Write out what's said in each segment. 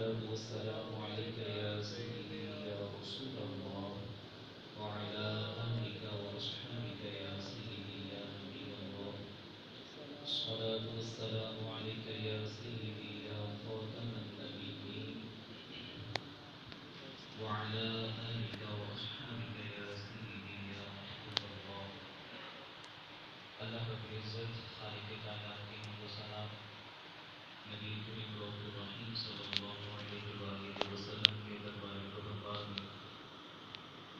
والصلاة والسلام عليك يا سيدي يا رسول الله وعلى أهلك وأصحابك يا سيدي يا نبي الله. الصلاة والسلام عليك يا سيدي يا خاتم النبيين وعلى آلك وأصحابك يا سيدي يا محبوب الله. اللہ رب العزت خالق کائنات کی حمد و ثنا نبی کریم رؤوف الرحیم صلی اللہ علیہ وآلہ وسلم کے دربار قدمبار میں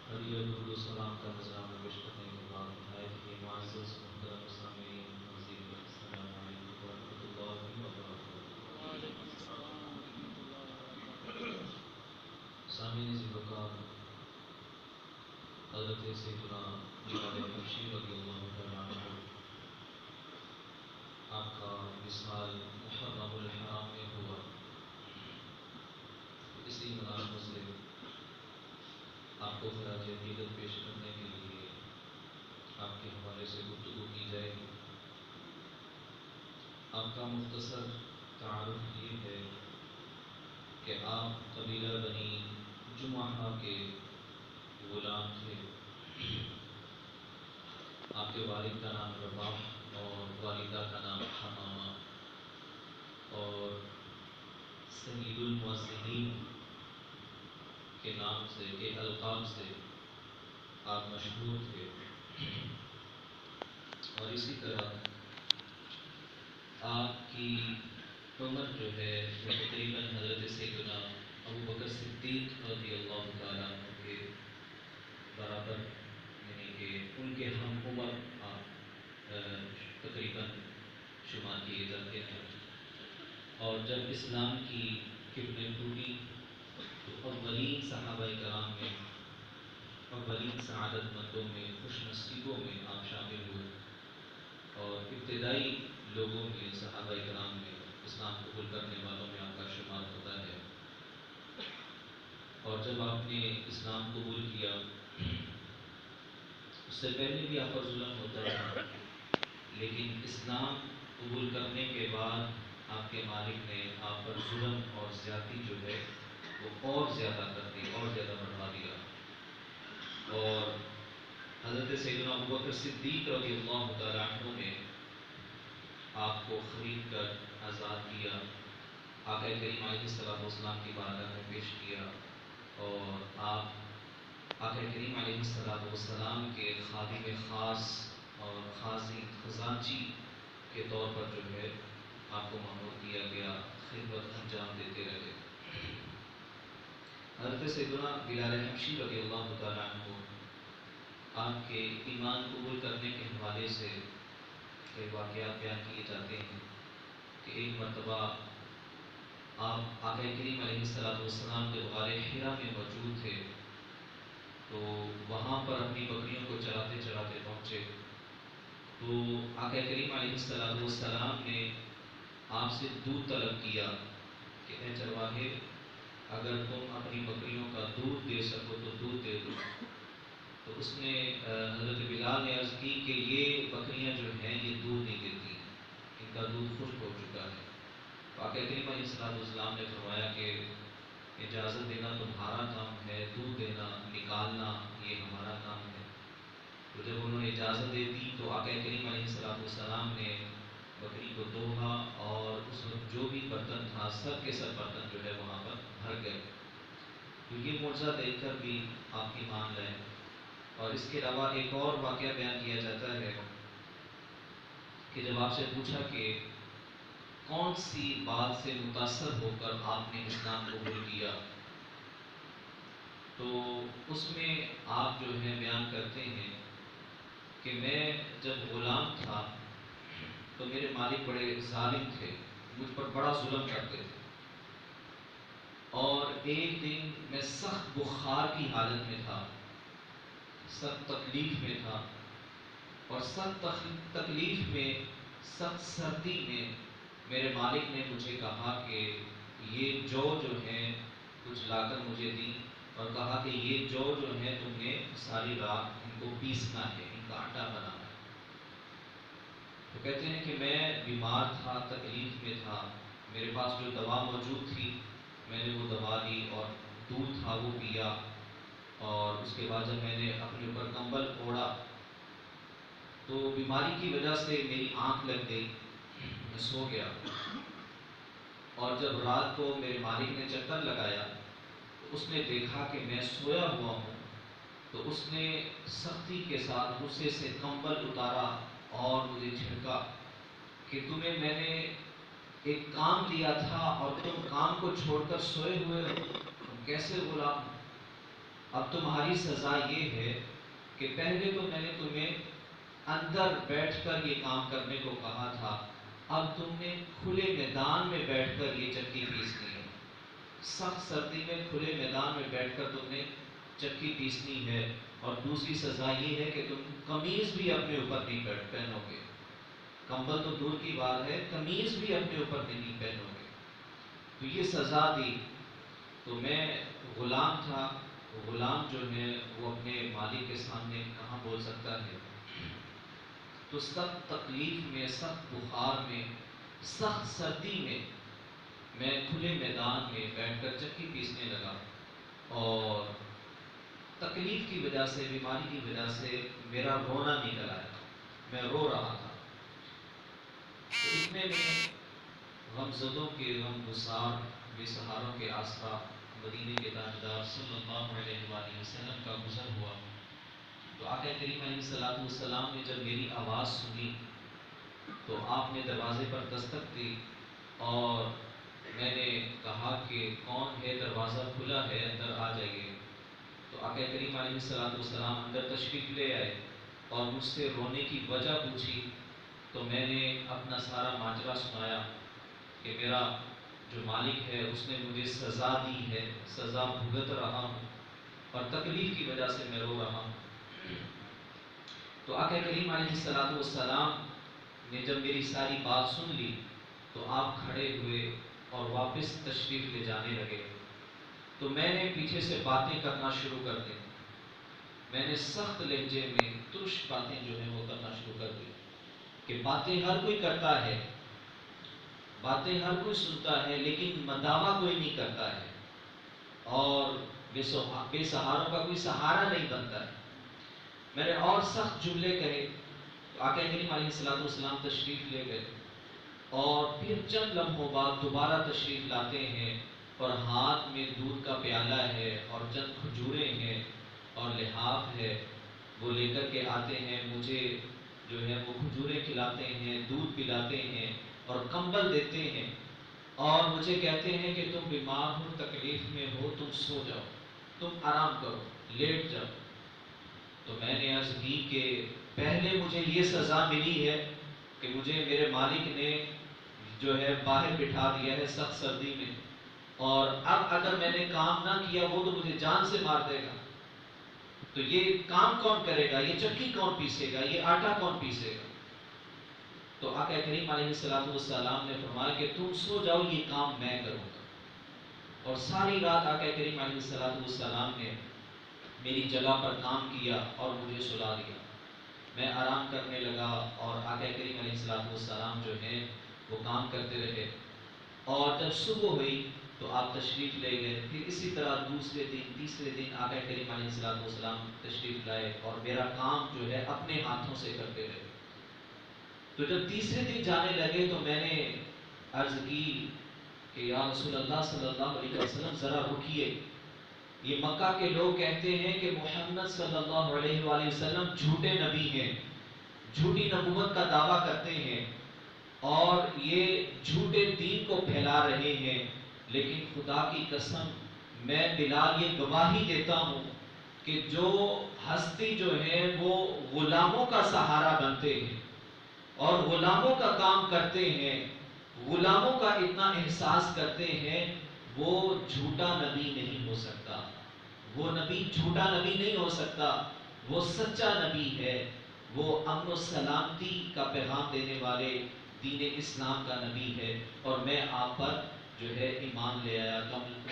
ہر درود و سلام کا نذرانہ پیش کرنے کے بعد نہایت ہی معزز محترم سامعین ناظرین السلام علیکم ورحمۃ اللہ وبرکاتہ۔ سامعین ذی وقار، حضرت سیدنا بلال حبشی رضی اللہ تعالیٰ عنہ آپ کا وصال محرم الحرام میں ہوا، اسی مناسبت سے آپ کو خراج عقیدت پیش کرنے کے لیے آپ کے حوالے سے گفتگو کی جائے گی۔ آپ کا مختصر تعارف یہ ہے کہ آپ قبیلہ بنی جمحہ کے غلام تھے۔ آپ کے والد کا نام رباح اور والدہ کا نام حمامہ، اور سید المؤذنین کے نام سے، کے القاب سے آپ مشہور تھے۔ اور اسی طرح آپ کی عمر جو ہے وہ تقریباً حضرت سیدنا ابو بکر صدیق رضی اللہ تعالیٰ عنہ کے برابر، یعنی کہ ان کے ہم عمر آپ تقریباً شمار کیے جاتے ہیں۔ اور جب اسلام کی کرنیں ٹوٹی تو اولین صحابہ کرام میں، اولین سعادت مندوں میں، خوش نصیبوں میں آپ شامل ہوئے، اور ابتدائی لوگوں میں، صحابہ کرام میں، اسلام قبول کرنے والوں میں آپ کا شمار ہوتا ہے۔ اور جب آپ نے اسلام قبول کیا، اس سے پہلے بھی آپ پر ظلم ہوتا تھا، لیکن اسلام قبول کرنے کے بعد آپ کے مالک نے آپ پر ظلم اور زیادتی جو ہے وہ اور زیادہ کر دی، اور زیادہ بڑھا دیا، اور حضرت سیدنا ابوبکر صدیق رضی اللہ تعالیٰ عنہ نے آپ کو خرید کر آزاد کیا، آقا کریم علیہ السلام کی بارگاہ میں پیش کیا، اور آپ آقا کریم علیہ السلام کے خادم خاص اور خزانچی کے طور پر جو ہے آپ کو مأمور کیا گیا، خدمت انجام دیتے رہے۔ حضرت سیدنا بلال حبشی رضی اللہ تعالیٰ عنہ آپ کے ایمان قبول کرنے کے حوالے سے کئی واقعات بیان کیے جاتے ہیں کہ ایک مرتبہ آپ آقا کریم علیہ السلام کے غار حرا میں موجود تھے، تو وہاں پر اپنی بکریوں کو چراتے چراتے پہنچے، تو آقا کریم علیہ السلام نے آپ سے دودھ طلب کیا کہ اے چرواہے، اگر تم اپنی بکریوں کا دودھ دے سکو تو دودھ دے دو۔ تو اس نے حضرت بلال نے عرض کی کہ یہ بکریاں جو ہیں یہ دودھ نہیں دیتی، ان کا دودھ خشک ہو چکا ہے۔ تو آقا کریم علیہ السلام نے فرمایا کہ اجازت دینا تمہارا کام ہے، دودھ دینا نکالنا یہ ہمارا کام ہے۔ تو جب انہوں نے اجازت دے دی تو آقا کریم علیہ السلام نے بکری کو دوہا، اور اس وقت جو بھی برتن تھا سب کے سب برتن جو ہے وہاں پر بھر گئے۔ تو یہ معجزہ دیکھ کر بھی آپ کی مان لائے۔ اور اس کے علاوہ ایک اور واقعہ بیان کیا جاتا ہے کہ جب آپ سے پوچھا کہ کون سی بات سے متاثر ہو کر آپ نے اسلام قبول کیا، تو اس میں آپ جو ہے بیان کرتے ہیں کہ میں جب غلام تھا تو میرے مالک بڑے ظالم تھے، مجھ پر بڑا ظلم کرتے تھے، اور ایک دن میں سخت بخار کی حالت میں تھا، سخت تکلیف میں تھا، اور سخت تکلیف میں، سخت سردی میں میرے مالک نے مجھے کہا کہ یہ جو ہے کچھ لا کر مجھے دی، اور کہا کہ یہ جو ہے تم نے ساری رات ان کو پیسنا ہے، ان کا آٹا بنانا ہے۔ تو کہتے ہیں کہ میں بیمار تھا، تکلیف میں تھا، میرے پاس جو دوا موجود تھی میں نے وہ تھا وہ پیا، اور اس کے بعد جب میں نے اپنے اوپر کمبل اوڑھا تو بیماری کی وجہ سے میری آنکھ لگ گئی، میں سو گیا۔ اور جب رات کو میرے مالک نے چکر لگایا تو اس نے دیکھا کہ میں سویا ہوا ہوں، تو اس نے سختی کے ساتھ غصے سے کمبل اتارا اور مجھے جھڑکا کہ تمہیں میں نے ایک کام دیا تھا اور تم کام کو چھوڑ کر سوئے ہوئے ہو، تم کیسے غلام ہو؟ اب تمہاری سزا یہ ہے کہ پہلے تو میں نے تمہیں اندر بیٹھ کر یہ کام کرنے کو کہا تھا، اب تم نے کھلے میدان میں بیٹھ کر یہ چکی پیسنی ہے، سخت سردی میں کھلے میدان میں بیٹھ کر تم نے چکی پیسنی ہے، اور دوسری سزا یہ ہے کہ تم قمیض بھی اپنے اوپر نہیں پہنو گے، کمبل تو دور کی بات ہے، قمیض بھی اپنے اوپر نہیں پہنو گے۔ تو یہ سزا دی۔ تو میں غلام تھا، غلام جو ہے وہ اپنے مالک کے سامنے کہاں بول سکتا ہے؟ تو سخت تکلیف میں، سخت بخار میں، سخت سردی میں میں کھلے میدان میں بیٹھ کر چکی پیسنے لگا، اور تکلیف کی وجہ سے، بیماری کی وجہ سے میرا رونا نکل آیا، میں رو رہا تھا۔ تو اتنے میں غمزدوں کے غمگسار، بے سہاروں کے آسرا مدینے کے تاجدار صلی اللہ علیہ وآلہ وسلم کا گزر ہوا۔ تو آقا کریم علیہ السلام نے جب میری آواز سنی تو آپ نے دروازے پر دستک دی، اور میں نے کہا کہ کون ہے؟ دروازہ کھلا ہے، اندر آ جائیے۔ تو آقا کریم علیہ السلام اندر تشریف لے آئے اور مجھ سے رونے کی وجہ پوچھی، تو میں نے اپنا سارا ماجرا سنایا کہ میرا جو مالک ہے اس نے مجھے سزا دی ہے، سزا بھگت رہا ہوں، اور تکلیف کی وجہ سے میں رو رہا ہوں۔ تو آقا کریم علیہ السلام نے جب میری ساری بات سن لی تو آپ کھڑے ہوئے اور واپس تشریف لے جانے لگے۔ تو میں نے پیچھے سے باتیں کرنا شروع کر دی، میں نے سخت لہجے میں ترش باتیں جو ہیں وہ کرنا شروع کر دی کہ باتیں ہر کوئی کرتا ہے، باتیں ہر کوئی سنتا ہے، لیکن مداوا کوئی نہیں کرتا ہے، اور بے سہاروں کا کوئی سہارا نہیں بنتا ہے۔ میں نے اور سخت جملے کہے تو آقا کریم علیہ السلام تشریف لے گئے، اور پھر چند لمحوں بعد دوبارہ تشریف لاتے ہیں، اور ہاتھ میں دودھ کا پیالہ ہے اور چند کھجوریں ہیں اور لحاف ہے، وہ لے کر کے آتے ہیں، مجھے جو ہے وہ کھجوریں کھلاتے ہیں، دودھ پلاتے ہیں اور کمبل دیتے ہیں، اور مجھے کہتے ہیں کہ تم بیمار ہو، تکلیف میں ہو، تم سو جاؤ، تم آرام کرو، لیٹ جاؤ۔ تو میں نے عرض کی کہ پہلے مجھے یہ سزا ملی ہے کہ مجھے میرے مالک نے جو ہے باہر بٹھا دیا ہے سخت سردی میں، اور اب اگر میں نے کام نہ کیا وہ تو مجھے جان سے مار دے گا، تو یہ کام کون کرے گا؟ یہ چکی کون پیسے گا؟ یہ آٹا کون پیسے گا؟ تو آقا کریم علیہ السلام نے فرمایا کہ تم سو جاؤ، یہ کام میں کروں گا۔ اور ساری رات آقا کریم علیہ السلام نے میری جگہ پر کام کیا اور مجھے سلا دیا، میں آرام کرنے لگا، اور آقا کریم علیہ السلام جو ہے وہ کام کرتے رہے، اور جب صبح ہوئی تو آپ تشریف لے گئے۔ پھر اسی طرح دوسرے دن، تیسرے دن آقا کریم علیہ السلام تشریف لائے، اور میرا کام جو ہے اپنے ہاتھوں سے کرتے رہے۔ تو جب تیسرے دن جانے لگے تو میں نے عرض کی کہ یا رسول اللہ صلی اللہ علیہ وسلم ذرا رکیے، یہ مکہ کے لوگ کہتے ہیں کہ محمد صلی اللہ علیہ وآلہ وسلم جھوٹے نبی ہیں، جھوٹی نبوت کا دعویٰ کرتے ہیں، اور یہ جھوٹے دین کو پھیلا رہے ہیں، لیکن خدا کی قسم میں بلال یہ گواہی دیتا ہوں کہ جو ہستی جو ہے وہ غلاموں کا سہارا بنتے ہیں اور غلاموں کا کام کرتے ہیں، غلاموں کا اتنا احساس کرتے ہیں، وہ جھوٹا نبی نہیں ہو سکتا، وہ نبی جھوٹا نبی نہیں ہو سکتا، وہ سچا نبی ہے، وہ امن و سلامتی کا پیغام دینے والے دین اسلام کا نبی ہے، اور میں آپ پر جو ہے ایمان لے آیا،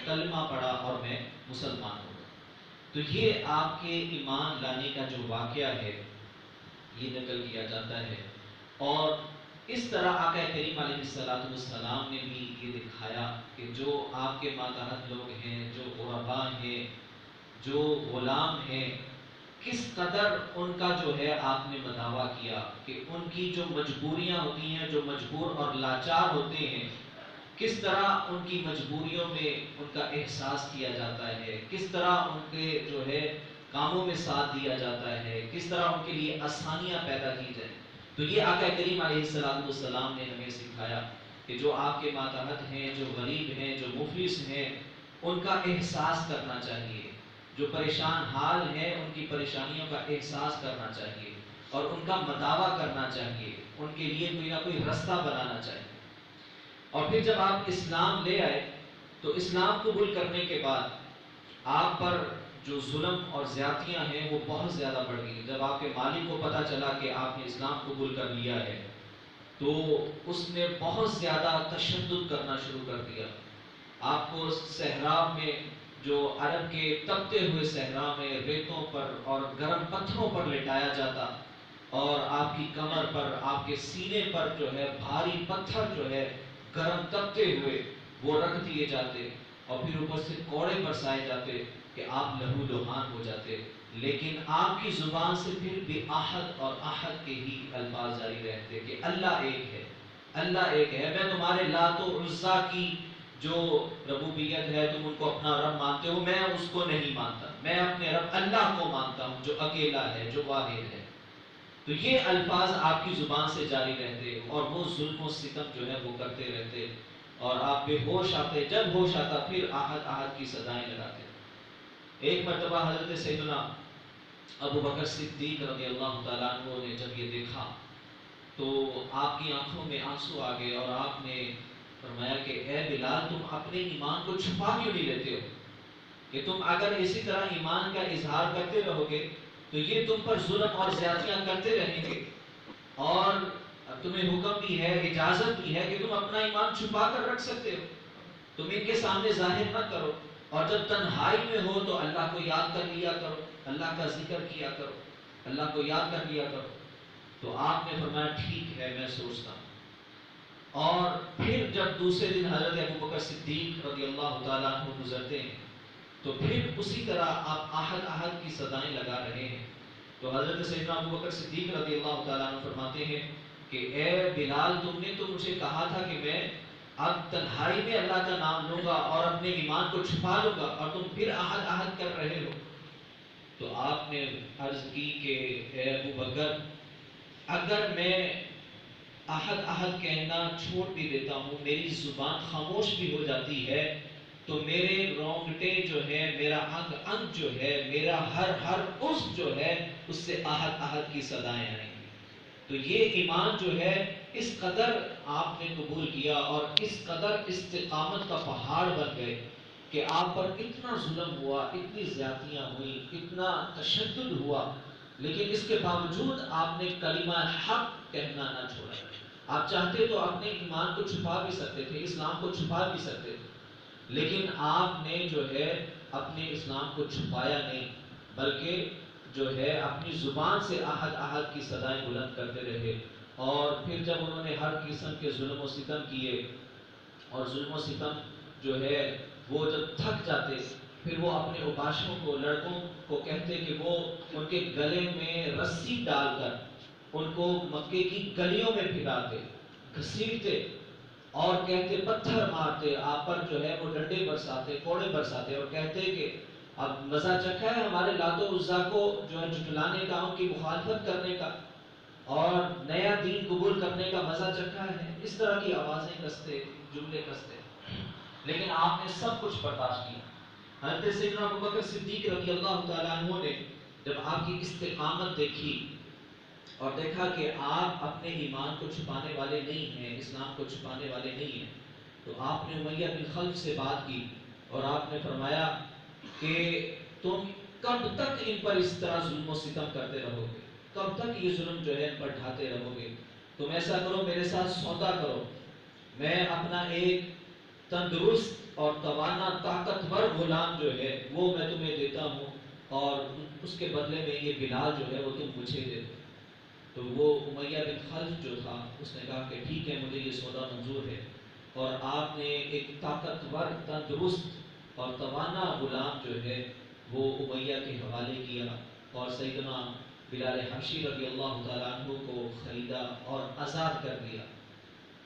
کلمہ پڑھا اور میں مسلمان ہو گیا۔ تو یہ آپ کے ایمان لانے کا جو واقعہ ہے یہ نقل کیا جاتا ہے۔ اور اس طرح آقا کریم علیہ السلام نے بھی یہ دکھایا کہ جو آپ کے ماتحت لوگ ہیں، جو غربا ہیں، جو غلام ہیں، کس قدر ان کا جو ہے آپ نے مداوع کیا کہ ان کی جو مجبوریاں ہوتی ہیں، جو مجبور اور لاچار ہوتے ہیں، کس طرح ان کی مجبوریوں میں ان کا احساس کیا جاتا ہے، کس طرح ان کے جو ہے کاموں میں ساتھ دیا جاتا ہے، کس طرح ان کے لیے آسانیاں پیدا کی جائیں۔ تو یہ آقا کریم علیہ السلام نے ہمیں سکھایا کہ جو آپ کے ماتحت ہیں، جو غریب ہیں، جو مفلس ہیں، ان کا احساس کرنا چاہیے، جو پریشان حال ہیں ان کی پریشانیوں کا احساس کرنا چاہیے اور ان کا مداوع کرنا چاہیے، ان کے لیے کوئی نہ کوئی رستہ بنانا چاہیے۔ اور پھر جب آپ اسلام لے آئے تو اسلام قبول کرنے کے بعد آپ پر جو ظلم اور زیادتیاں ہیں وہ بہت زیادہ بڑھ گئی۔ جب آپ کے مالک کو پتہ چلا کہ آپ نے اسلام قبول کر لیا ہے تو اس نے بہت زیادہ تشدد کرنا شروع کر دیا۔ آپ کو صحرا میں، جو عرب کے تپتے ہوئے صحرا میں ریتوں پر اور گرم پتھروں پر لٹایا جاتا، اور آپ کی کمر پر، آپ کے سینے پر جو ہے بھاری پتھر جو ہے گرم تپتے ہوئے وہ رکھ دیے جاتے، اور پھر اوپر سے کوڑے برسائے جاتے کہ آپ لہو لہان ہو جاتے، لیکن آپ کی زبان سے پھر بھی احد اور احد کے ہی الفاظ جاری رہتے کہ اللہ ایک ہے، اللہ ایک ہے۔ میں تمہارے لات و عزا کی جو ربوبیت ہے تم ان کو اپنا رب مانتے ہو، میں اس کو نہیں مانتا، میں اپنے رب اللہ کو مانتا ہوں جو اکیلا ہے، جو واحد ہے۔ تو یہ الفاظ آپ کی زبان سے جاری رہتے اور وہ ظلم و ستم جو ہے وہ کرتے رہتے، اور آپ بے ہوش آتے، جب ہوش آتا پھر احد احد کی صدائیں لگاتے۔ ایک مرتبہ حضرت سیدنا ابو بکر صدیق رضی اللہ تعالیٰ عنہ نے جب یہ دیکھا تو آپ کی آنکھوں میں آنسو آ گئے، اور آپ نے فرمایا کہ اے بلال، تم اپنے ایمان کو چھپا کیوں نہیں لیتے ہو؟ کہ تم اگر اسی طرح ایمان کا اظہار کرتے رہو گے تو یہ تم پر ظلم اور زیادتیاں کرتے رہیں گے، اور تمہیں حکم بھی ہے، اجازت بھی ہے کہ تم اپنا ایمان چھپا کر رکھ سکتے ہو، تم ان کے سامنے ظاہر نہ کرو، اور جب تنہائی میں ہو تو اللہ کو یاد کر لیا کرو، اللہ کا ذکر کیا کرو، اللہ کو یاد کر لیا کرو۔ تو آپ نے فرمایا ٹھیک ہے، میں سوچتا ہوں۔ اور پھر جب دوسرے دن حضرت ابو بکر صدیق رضی اللہ تعالیٰ عنہ گزرتے ہیں تو پھر اسی طرح آپ احد احد کی صدائیں لگا رہے ہیں، تو حضرت سیدنا ابو بکر صدیق رضی اللہ تعالیٰ عنہ فرماتے ہیں کہ اے بلال، تم نے تو مجھے کہا تھا کہ میں اب تنہائی میں اللہ کا نام لوں گا اور اپنے ایمان کو چھپا لوں گا، اور تم پھر احد احد کر رہے ہو۔ تو آپ نے عرض کی کہ اے ابو بکر، اگر میں احد احد کہنا چھوڑ بھی دیتا ہوں، میری زبان خاموش بھی ہو جاتی ہے، تو میرے رونگٹے جو ہے، میرا انگ انگ جو ہے، میرا ہر ہر عضو جو ہے، اس سے احد احد کی صدائیں آئیں گی۔ تو یہ ایمان جو ہے اس قدر آپ نے قبول کیا اور اس قدر استقامت کا پہاڑ بن گئے کہ آپ پر اتنا ظلم ہوا، اتنی زیادتیاں ہوئی، اتنا تشدد ہوا، لیکن اس کے باوجود آپ نے کلمہ حق کہنا نہ چھوڑا۔ آپ چاہتے تو اپنے ایمان کو چھپا بھی سکتے تھے، اسلام کو چھپا بھی سکتے تھے، لیکن آپ نے جو ہے اپنے اسلام کو چھپایا نہیں، بلکہ جو ہے اپنی زبان سے احد احد کی صدائیں بلند کرتے رہے۔ اور پھر جب انہوں نے ہر قسم کے ظلم و ستم کیے، اور ظلم و ستم جو ہے وہ جب تھک جاتے پھر وہ اپنے اوباشوں کو، لڑکوں کو کہتے کہ وہ ان کے گلے میں رسی ڈال کر ان کو مکے کی گلیوں میں پھراتے، گھسیٹتے، اور کہتے پتھر مارتے، آپ پر جو ہے وہ ڈنڈے برساتے، کوڑے برساتے، اور کہتے کہ اب مزہ چکھا ہے ہمارے لات و عزا کو جو ہے جھٹلانے کا، ان کی مخالفت کرنے کا، اور نیا دین قبول کرنے کا مزہ چکھا ہے۔ اس طرح کی آوازیں کستے، جملے کستے، لیکن آپ نے سب کچھ برداشت کیا۔ حضرت سیدنا ابو بکر صدیق رضی اللہ تعالیٰ عنہ نے جب آپ کی استقامت دیکھی اور دیکھا کہ آپ اپنے ایمان کو چھپانے والے نہیں ہیں، اسلام کو چھپانے والے نہیں ہیں، تو آپ نے امیہ بن خلف سے بات کی اور آپ نے فرمایا کہ تم کب تک ان پر اس طرح ظلم و ستم کرتے رہو گے، کب تک یہ ظلم جو ہے ان پر ڈھاتے رہو گے؟ تم ایسا کرو، میرے ساتھ سودا کرو، میں اپنا ایک تندرست اور توانا طاقتور غلام جو ہے وہ میں تمہیں دیتا ہوں، اور اس کے بدلے میں یہ بلال جو ہے وہ تم مجھے دے دو۔ تو وہ امیہ بن خلف جو تھا اس نے کہا کہ ٹھیک ہے مجھے یہ سودا منظور ہے، اور آپ نے ایک طاقتور، تندرست اور توانا غلام جو ہے وہ امیہ کے حوالے کیا، اور سیدنا بلال حبشی رضی اللہ تعالیٰ عنہ کو خریدا اور آزاد کر دیا۔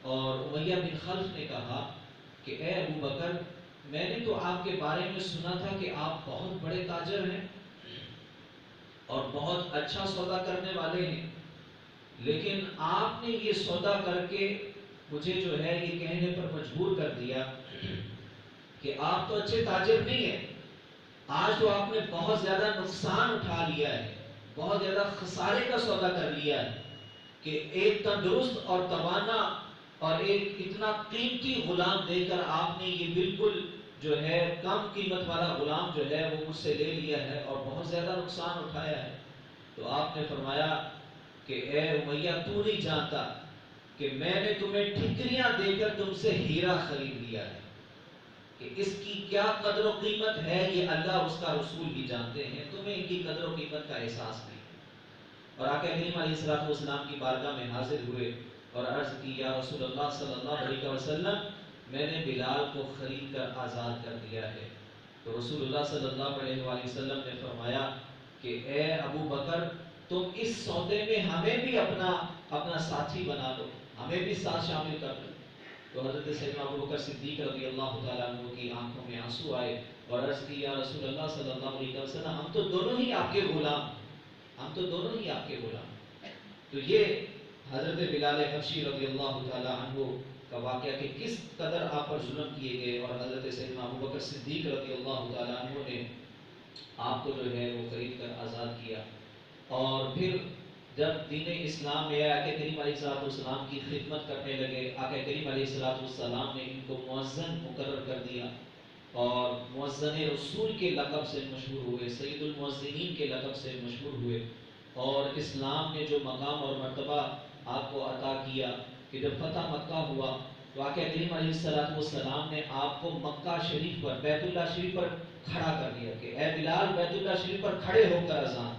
اور امیہ بن خلف نے کہا کہ اے ابو بکر، میں نے تو آپ کے بارے میں سنا تھا کہ آپ بہت بڑے تاجر ہیں اور بہت اچھا سودا کرنے والے ہیں، لیکن آپ نے یہ سودا کر کے مجھے جو ہے یہ کہنے پر مجبور کر دیا کہ آپ تو اچھے تاجر نہیں ہیں، آج تو آپ نے بہت زیادہ نقصان اٹھا لیا ہے، بہت زیادہ خسارے کا سودا کر لیا ہے کہ ایک تندرست اور توانا اور ایک اتنا قیمتی غلام دے کر آپ نے یہ بالکل جو ہے کم قیمت والا غلام جو ہے وہ مجھ سے لے لیا ہے اور بہت زیادہ نقصان اٹھایا ہے۔ تو آپ نے فرمایا کہ اے امیہ، تو نہیں جانتا کہ میں نے تمہیں ٹھکریاں دے کر تم سے ہیرا خرید لیا ہے، کہ اس کی کیا قدر و قیمت ہے یہ اللہ اور اس کا رسول ہی جانتے ہیں، تمہیں ان کی قدر و قیمت کا احساس نہیں۔ اور آقا کریم علیہ السلام کی بارگاہ میں حاضر ہوئے اور عرض کی یا رسول اللہ صلی اللہ علیہ وسلم، میں نے بلال کو خرید کر آزاد کر دیا ہے۔ تو رسول اللہ صلی اللہ علیہ وسلم نے فرمایا کہ اے ابو بکر، تم اس سودے میں ہمیں بھی اپنا ساتھی بنا دو، ہمیں بھی ساتھ شامل کر دو۔ تو حضرت سیدنا ابو بکر صدیق رضی اللہ تعالیٰ عنہ کی آنکھوں میں آنسو آئے اور عرض کی یا رسول اللہ صلی اللہ علیہ وسلم، ہم تو دونوں ہی آپ کے غلام، ہم تو دونوں ہی آپ کے غلام۔ تو یہ حضرت بلال حبشی رضی اللہ تعالیٰ عنہ کا واقعہ کہ کس قدر آپ پر ظلم کیے گئے، اور حضرت سیدنا ابو بکر صدیق رضی اللہ تعالیٰ عنہ نے آپ کو جو ہے وہ خرید کر آزاد کیا۔ اور پھر جب دین اسلام میں آقا کریم علیہ السلام کی خدمت کرنے لگے، آقا کریم علیہ السلام نے ان کو مؤذن مقرر کر دیا اور مؤذن رسول کے لقب سے مشہور ہوئے، سید المؤذنین کے لقب سے مشہور ہوئے۔ اور اسلام نے جو مقام اور مرتبہ آپ کو عطا کیا کہ جب فتح مکہ ہوا تو آقا کریم علیہ السلام نے آپ کو مکہ شریف پر، بیت اللہ شریف پر کھڑا کر دیا کہ اے بلال، بیت اللہ شریف پر کھڑے ہو کر اذان،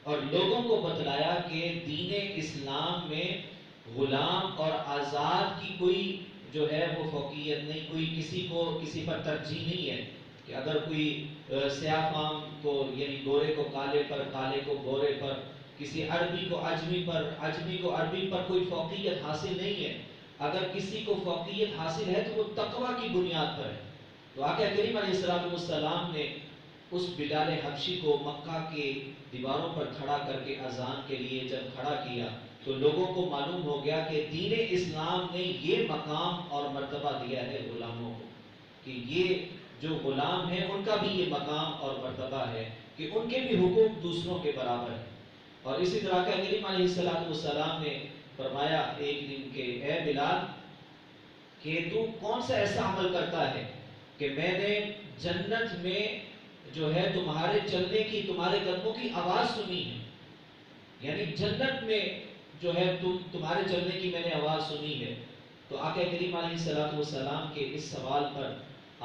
اور لوگوں کو بتلایا کہ دین اسلام میں غلام اور آزاد کی کوئی جو ہے وہ فوقیت نہیں، کوئی کسی پر ترجیح نہیں ہے کہ اگر کوئی سیاہ فام کو یعنی گورے کو کالے پر، کالے کو گورے پر، کسی عربی کو عجمی پر، عجمی کو عربی پر کوئی فوقیت حاصل نہیں ہے۔ اگر کسی کو فوقیت حاصل ہے تو وہ تقوی کی بنیاد پر ہے۔ تو آقا کریم علیہ السلام نے اس بلال حبشی کو مکہ کے دیواروں پر کھڑا کر کے اذان کے لیے جب کھڑا کیا تو لوگوں کو معلوم ہو گیا کہ دین اسلام نے یہ مقام اور مرتبہ دیا ہے غلاموں کو، کہ یہ جو غلام ہیں ان کا بھی یہ مقام اور مرتبہ ہے کہ ان کے بھی حقوق دوسروں کے برابر ہیں۔ اور اسی طرح آقا کریم علیہ السلام نے فرمایا ایک دن کہ اے بلال، کہ تو کون سا ایسا عمل کرتا ہے کہ میں نے جنت میں جو ہے تمہارے چلنے کی، تمہارے قدموں کی آواز سنی ہے، یعنی جنت میں جو ہے تمہارے چلنے کی میں نے آواز سنی ہے۔ تو آقا کریم علیہ السلام کے اس سوال پر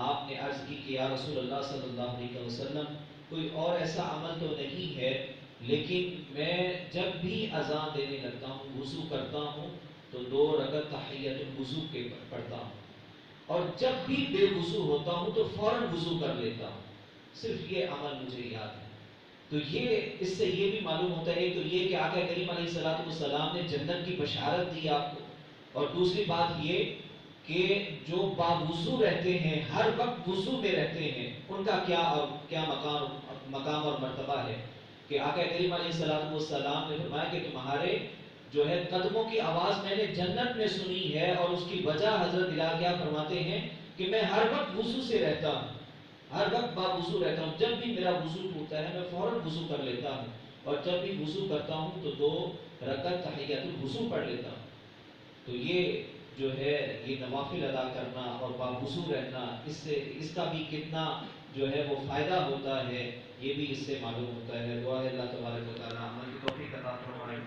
آپ نے عرض کی کہ یا رسول اللہ صلی اللہ علیہ وسلم، کوئی اور ایسا عمل تو نہیں ہے، لیکن میں جب بھی اذان دینے لگتا ہوں، وضو کرتا ہوں تو 2 رکعت تحیۃ الوضو کے پڑھتا ہوں، اور جب بھی بے وضو ہوتا ہوں تو فوراً وضو کر لیتا ہوں، صرف یہ عمل مجھے یاد ہے۔ تو اس سے یہ بھی معلوم ہوتا ہے، تو یہ کہ آقا کریم علیہ السلام نے جنت کی بشارت دی آپ کو، اور دوسری بات یہ کہ جو باوضو رہتے ہیں، ہر وقت وضو میں رہتے ہیں، ان کا کیا مقام اور مرتبہ ہے کہ آقا کریم علیہ السلام نے فرمایا کہ تمہارے جو ہے قدموں کی آواز میں نے جنت میں سنی ہے، اور اس کی وجہ حضرت بلال کیا فرماتے ہیں کہ میں ہر وقت وضو سے رہتا ہوں، ہر وقت باوضو رہتا ہوں، جب بھی میرا وضو ٹوٹتا ہے میں فوراً وضو کر لیتا ہوں، اور جب بھی وضو کرتا ہوں تو 2 رکعت تحیۃ الوضو پڑھ لیتا ہوں۔ تو یہ جو ہے یہ نوافل ادا کرنا اور باوضو رہنا، اس کا بھی کتنا جو ہے وہ فائدہ ہوتا ہے، یہ بھی اس سے معلوم ہوتا ہے۔ دعا ہے اللہ تبارک و تعالی عمل کی توفیق عطا فرمائے۔